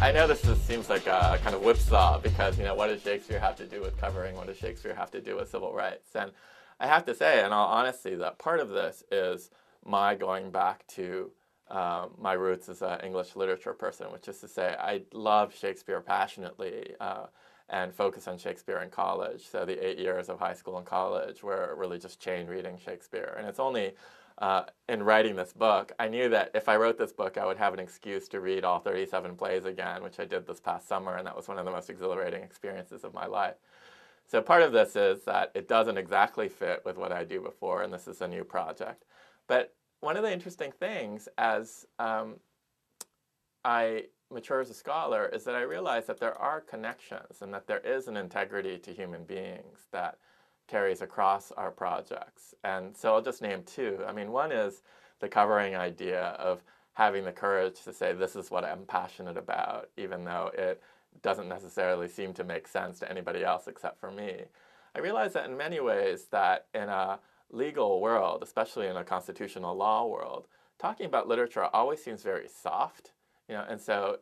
I know seems like a kind of whipsaw because, what does Shakespeare have to do with covering? What does Shakespeare have to do with civil rights? And I have to say, in all honesty, that part of this is my going back to my roots as an English literature person, which is to say I loved Shakespeare passionately and focused on Shakespeare in college. So the 8 years of high school and college were really just chain reading Shakespeare. And it's only in writing this book, I knew that if I wrote this book, I would have an excuse to read all 37 plays again, which I did this past summer, and that was one of the most exhilarating experiences of my life. So part of this is that it doesn't exactly fit with what I do before, and this is a new project. But one of the interesting things as I mature as a scholar is that I realize that there are connections and that there is an integrity to human beings that carries across our projects. And so I'll just name two. I mean, one is the covering idea of having the courage to say, this is what I'm passionate about, even though it doesn't necessarily seem to make sense to anybody else except for me. I realize that in many ways that in a legal world, especially in a constitutional law world, talking about literature always seems very soft, and so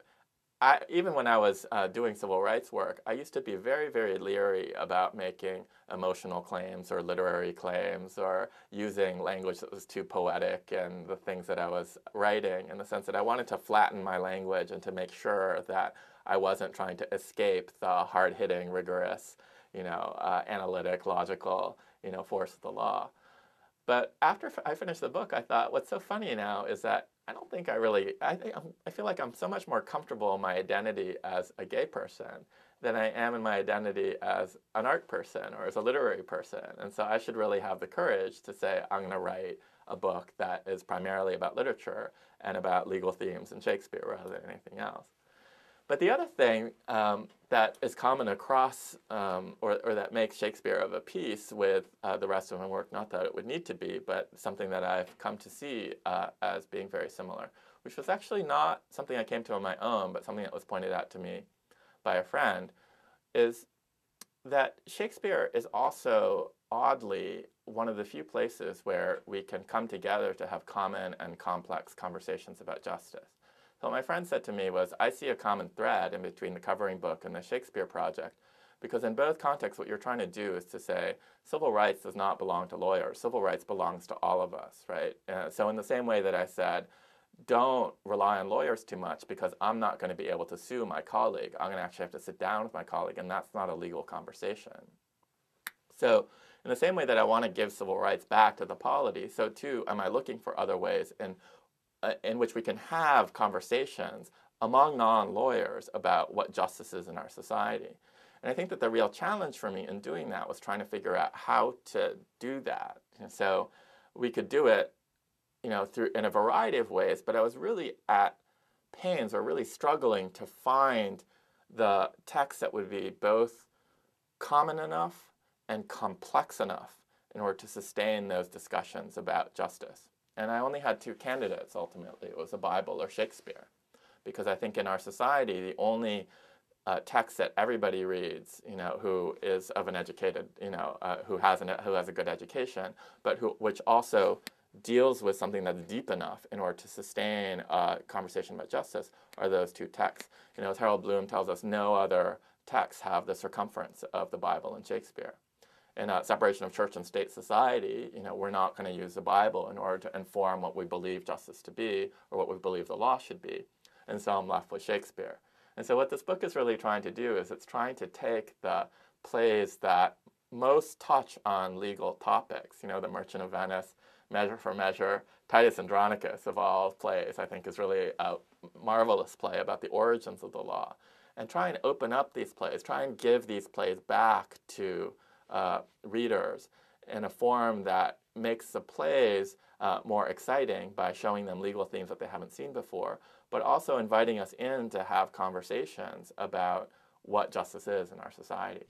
even when I was doing civil rights work, I used to be very, very leery about making emotional claims or literary claims or using language that was too poetic in the things that I was writing, in the sense that I wanted to flatten my language and to make sure that I wasn't trying to escape the hard-hitting, rigorous, analytic, logical, force of the law. But after I finished the book, I thought, what's so funny now is that I don't think I feel like I'm so much more comfortable in my identity as a gay person than I am in my identity as an art person or as a literary person. And so I should really have the courage to say, I'm going to write a book that is primarily about literature and about legal themes in Shakespeare rather than anything else. But the other thing that is common across, or that makes Shakespeare of a piece with the rest of my work, not that it would need to be, but something that I've come to see as being very similar, which was actually not something I came to on my own, but something that was pointed out to me by a friend, is that Shakespeare is also, oddly, one of the few places where we can come together to have common and complex conversations about justice. So what my friend said to me was, I see a common thread in between the covering book and the Shakespeare project, because in both contexts, what you're trying to do is to say, civil rights does not belong to lawyers. Civil rights belongs to all of us, right? So in the same way that I said, don't rely on lawyers too much because I'm not going to be able to sue my colleague. I'm going to actually have to sit down with my colleague, and that's not a legal conversation. So in the same way that I want to give civil rights back to the polity, so too am I looking for other ways in which we can have conversations among non-lawyers about what justice is in our society. And I think that the real challenge for me in doing that was trying to figure out how to do that. And so we could do it, through in a variety of ways, but I was really at pains or really struggling to find the text that would be both common enough and complex enough in order to sustain those discussions about justice. And I only had two candidates, ultimately. It was the Bible or Shakespeare. Because I think in our society, the only text that everybody reads, who is of an educated, who has a good education, but which also deals with something that's deep enough in order to sustain a conversation about justice, are those two texts. As Harold Bloom tells us, no other texts have the circumference of the Bible and Shakespeare. In a separation of church and state society, we're not going to use the Bible in order to inform what we believe justice to be or what we believe the law should be. And so I'm left with Shakespeare. And so what this book is really trying to do is it's trying to take the plays that most touch on legal topics, The Merchant of Venice, Measure for Measure, Titus Andronicus of all plays, I think is really a marvelous play about the origins of the law. And try and open up these plays, try and give these plays back to readers in a form that makes the plays more exciting by showing them legal themes that they haven't seen before, but also inviting us in to have conversations about what justice is in our society.